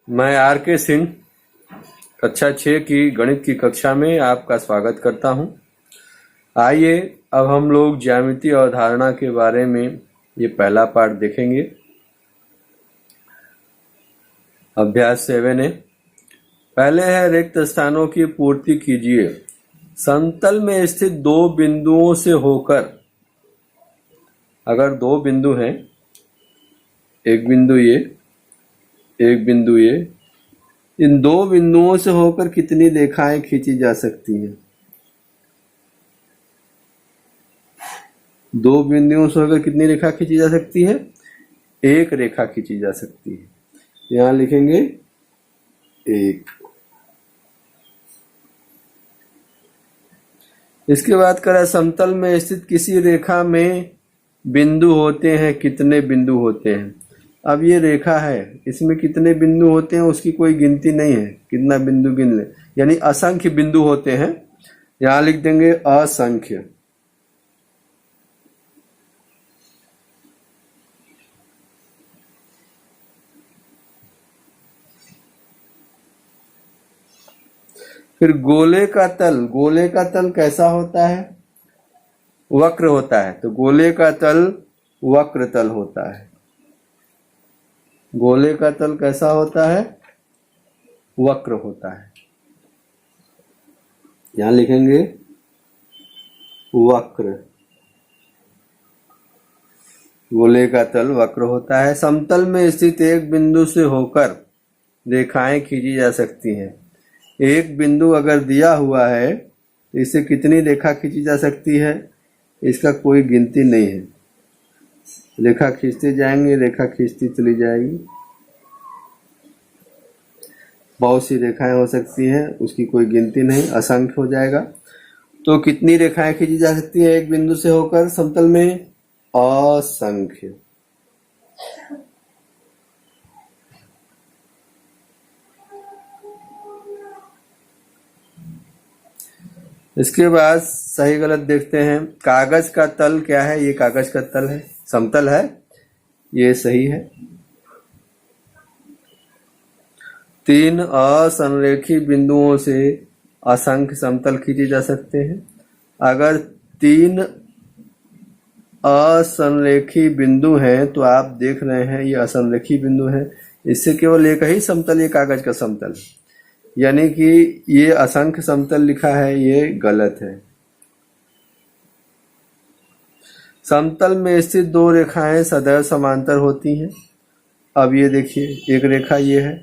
मैं आर के सिंह कक्षा 6 की गणित की कक्षा में आपका स्वागत करता हूं। आइए अब हम लोग ज्यामितीय अवधारणा के बारे में ये पहला पाठ देखेंगे। अभ्यास 7 है। पहले है रिक्त स्थानों की पूर्ति कीजिए। समतल में स्थित दो बिंदुओं से होकर, अगर दो बिंदु हैं, एक बिंदु ये, एक बिंदु ये, इन दो बिंदुओं से होकर कितनी रेखाएं खींची जा सकती हैं? दो बिंदुओं से होकर कितनी रेखा खींची जा सकती है? एक रेखा खींची जा सकती है। यहां लिखेंगे एक। इसके बाद करें समतल में स्थित किसी रेखा में बिंदु होते हैं, कितने बिंदु होते हैं? अब ये रेखा है, इसमें कितने बिंदु होते हैं उसकी कोई गिनती नहीं है, कितना बिंदु गिन ले, यानी असंख्य बिंदु होते हैं। यहां लिख देंगे असंख्य। फिर गोले का तल कैसा होता है? वक्र होता है। तो गोले का तल वक्र तल होता है। गोले का तल कैसा होता है? वक्र होता है। यहां लिखेंगे वक्र। गोले का तल वक्र होता है। समतल में स्थित एक बिंदु से होकर रेखाएं खींची जा सकती हैं। एक बिंदु अगर दिया हुआ है तो इससे कितनी रेखा खींची जा सकती है? इसका कोई गिनती नहीं है। रेखा खींचते जाएंगे, रेखा खींचती चली जाएगी। बहुत सी रेखाएं हो सकती हैं, उसकी कोई गिनती नहीं, असंख्य हो जाएगा। तो कितनी रेखाएं खींची जा सकती है एक बिंदु से होकर समतल में? असंख्य। इसके बाद सही गलत देखते हैं। कागज का तल क्या है? ये कागज का तल है, समतल है, ये सही है। तीन असंरेखी बिंदुओं से असंख्य समतल खींचे जा सकते हैं। अगर तीन असंरेखी बिंदु हैं तो आप देख रहे हैं ये असंरेखी बिंदु है, इससे केवल एक ही समतल, ये कागज का समतल, यानी कि ये असंख्य समतल लिखा है, ये गलत है। समतल में स्थित दो रेखाएं सदैव समांतर होती हैं। अब ये देखिए, एक रेखा ये है,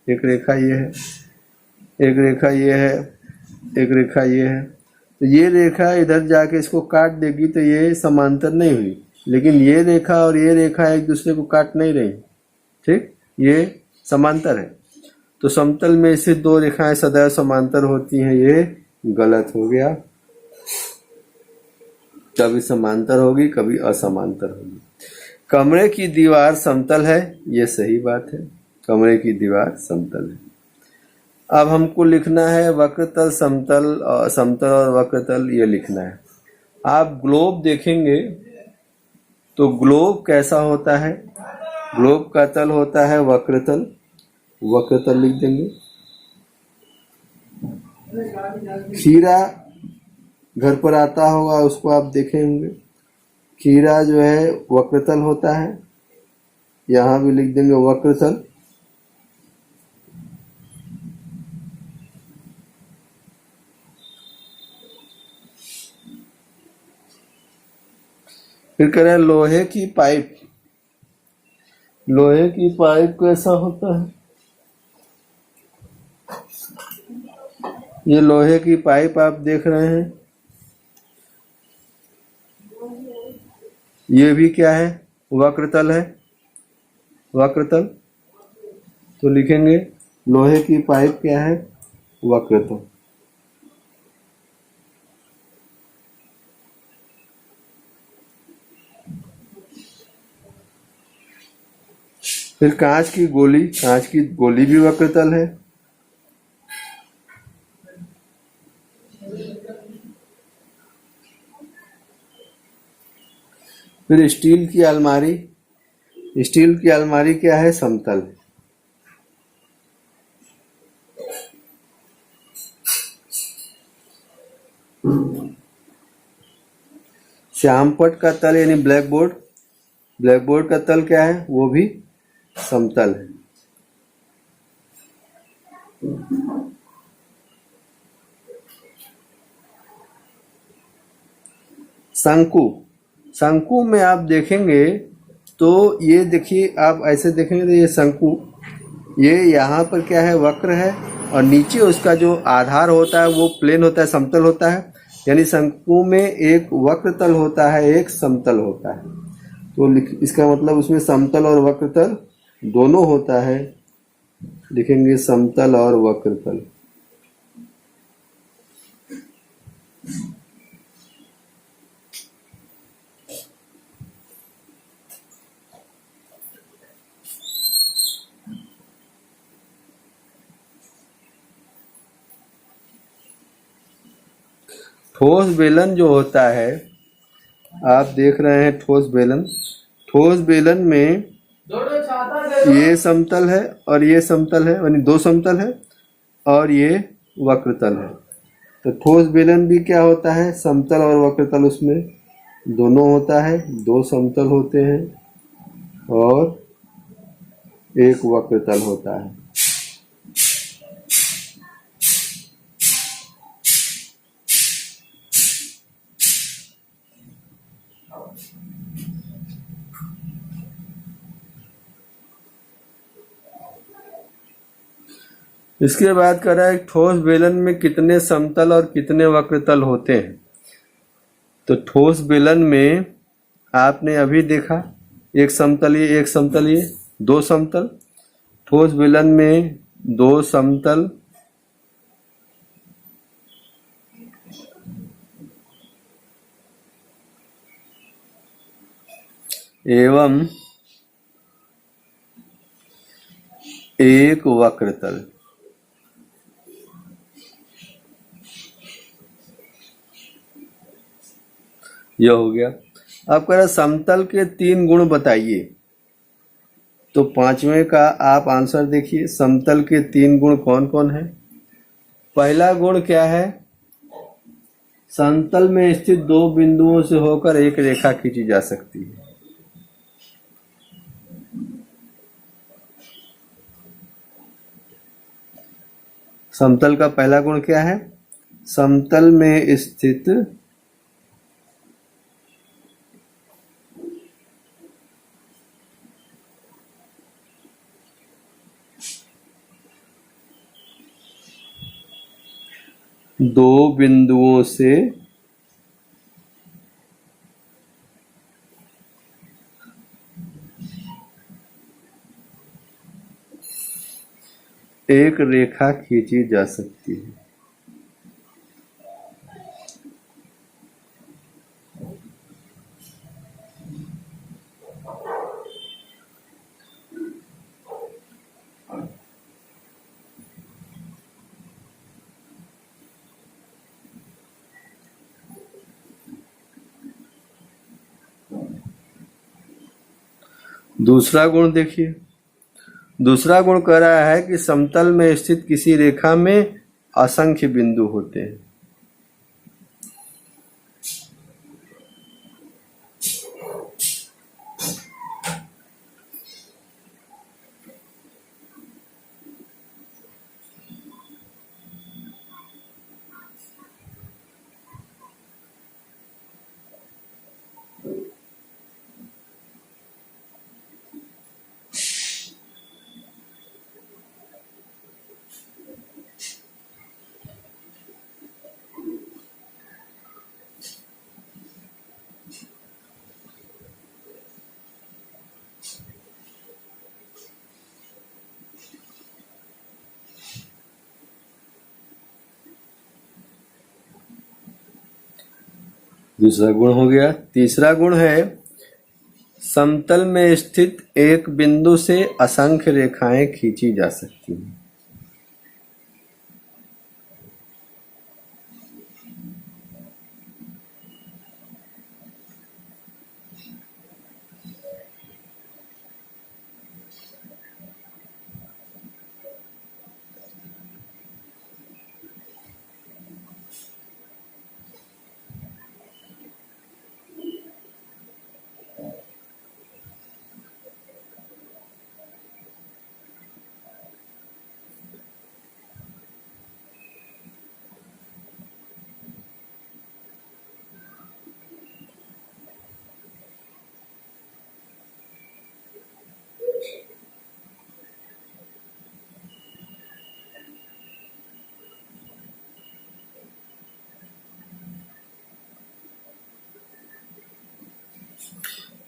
एक रेखा ये है, एक रेखा ये है, एक रेखा ये है। तो ये रेखा इधर जाके इसको काट देगी तो ये समांतर नहीं हुई, लेकिन ये रेखा और ये रेखा एक दूसरे को काट नहीं रही, ठीक, ये समांतर है। तो समतल में स्थित दो रेखाएं सदैव समांतर होती हैं, ये गलत हो गया। कभी समांतर होगी, कभी असमांतर होगी। कमरे की दीवार समतल है, ये सही बात है, कमरे की दीवार समतल है। अब हमको लिखना है वक्रतल, समतल और वक्रतल, ये लिखना है। आप ग्लोब देखेंगे तो ग्लोब कैसा होता है? ग्लोब का तल होता है वक्रतल, वक्रतल लिख देंगे। खीरा घर पर आता होगा, उसको आप देखे होंगे, खीरा जो है वक्रतल होता है, यहां भी लिख देंगे वक्रतल। फिर करें लोहे की पाइप। लोहे की पाइप कैसा होता है? ये लोहे की पाइप आप देख रहे हैं, ये भी क्या है? वक्रतल है, वक्रतल। तो लिखेंगे लोहे की पाइप क्या है? वक्रतल। फिर कांच की गोली भी वक्रतल है। फिर स्टील की अलमारी क्या है? समतल। श्यामपट्ट का तल यानी ब्लैक बोर्ड, ब्लैक बोर्ड का तल क्या है, वो भी समतल है। शंकु, शंकु में आप देखेंगे तो ये देखिए, आप ऐसे देखेंगे तो ये शंकु, ये यहाँ पर क्या है, वक्र है, और नीचे उसका जो आधार होता है वो प्लेन होता है, समतल होता है। यानी शंकु में एक वक्र तल होता है, एक समतल होता है। तो इसका मतलब उसमें समतल और वक्र तल दोनों होता है। लिखेंगे समतल और वक्र तल। ठोस बेलन जो होता है, आप देख रहे हैं ठोस बेलन, ठोस बेलन में ये समतल है और ये समतल है, यानी दो समतल है, और ये वक्र तल है। तो ठोस बेलन भी क्या होता है, समतल और वक्र तल उसमें दोनों होता है, दो समतल होते हैं और एक वक्र तल होता है। इसके बाद कह रहा है ठोस बेलन में कितने समतल और कितने वक्र तल होते हैं। तो ठोस बेलन में आपने अभी देखा, एक समतल ये, एक समतल ये, दो समतल। ठोस बेलन में दो समतल एवं एक वक्र तल। यह हो गया। अब कह रहा समतल के तीन गुण बताइए। तो पांचवें का आप आंसर देखिए, समतल के तीन गुण कौन कौन है। पहला गुण क्या है, समतल में स्थित दो बिंदुओं से होकर एक रेखा खींची जा सकती है। समतल का पहला गुण क्या है, समतल में स्थित दो बिंदुओं से एक रेखा खींची जा सकती है। दूसरा गुण देखिए, दूसरा गुण कह रहा है कि समतल में स्थित किसी रेखा में असंख्य बिंदु होते हैं। दूसरा गुण हो गया। तीसरा गुण है समतल में स्थित एक बिंदु से असंख्य रेखाएं खींची जा सकती हैं।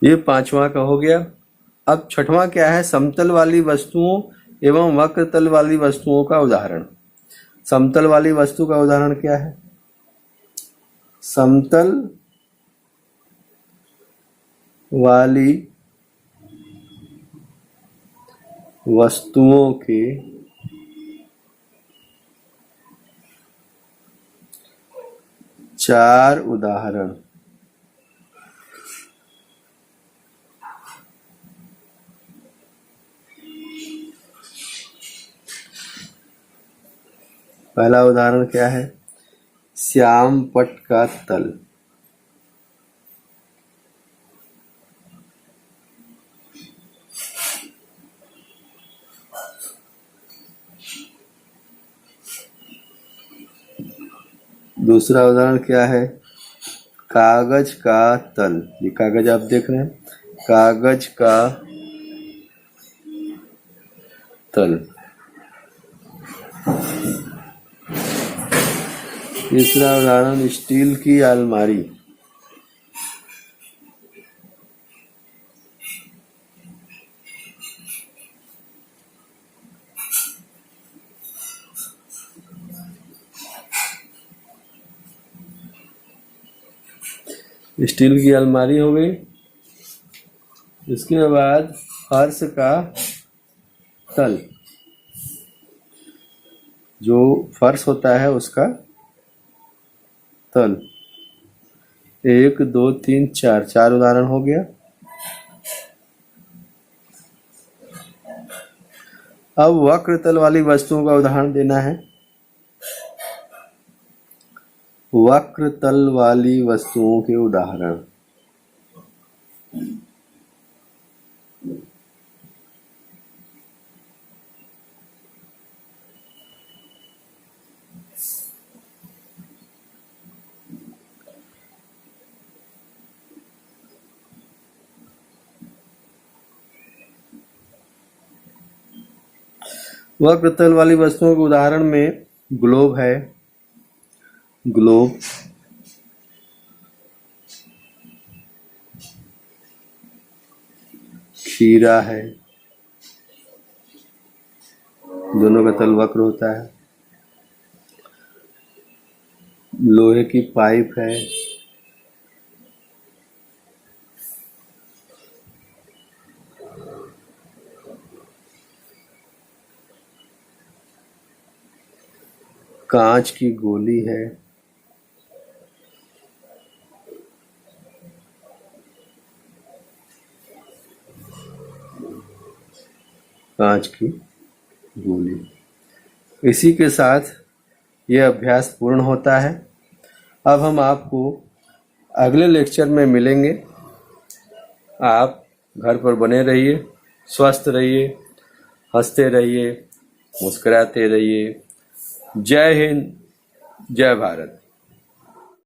ये पांचवा का हो गया। अब छठवां क्या है? समतल वाली वस्तुओं एवं वक्रतल वाली वस्तुओं का उदाहरण। समतल वाली वस्तु का उदाहरण क्या है? समतल वाली वस्तुओं के चार उदाहरण। पहला उदाहरण क्या है? श्याम पट का तल। दूसरा उदाहरण क्या है? कागज का तल। ये कागज आप देख रहे हैं, कागज का तल। तीसरा उदाहरण स्टील की अलमारी। स्टील की अलमारी हो गई। इसके बाद फर्श का तल, जो फर्श होता है उसका तल। 1 2 3 4, 4 उदाहरण हो गया। अब वक्र तल वाली वस्तुओं का उदाहरण देना है। वक्र तल वाली वस्तुओं के उदाहरण। वक्र तल वाली वस्तुओं के उदाहरण में ग्लोब है, ग्लोब, खीरा है, दोनों का तल वक्र होता है। लोहे की पाइप है, कांच की गोली है, कांच की गोली। इसी के साथ यह अभ्यास पूर्ण होता है। अब हम आपको अगले लेक्चर में मिलेंगे। आप घर पर बने रहिए, स्वस्थ रहिए, हंसते रहिए, मुस्कुराते रहिए। जय हिंद, जय भारत।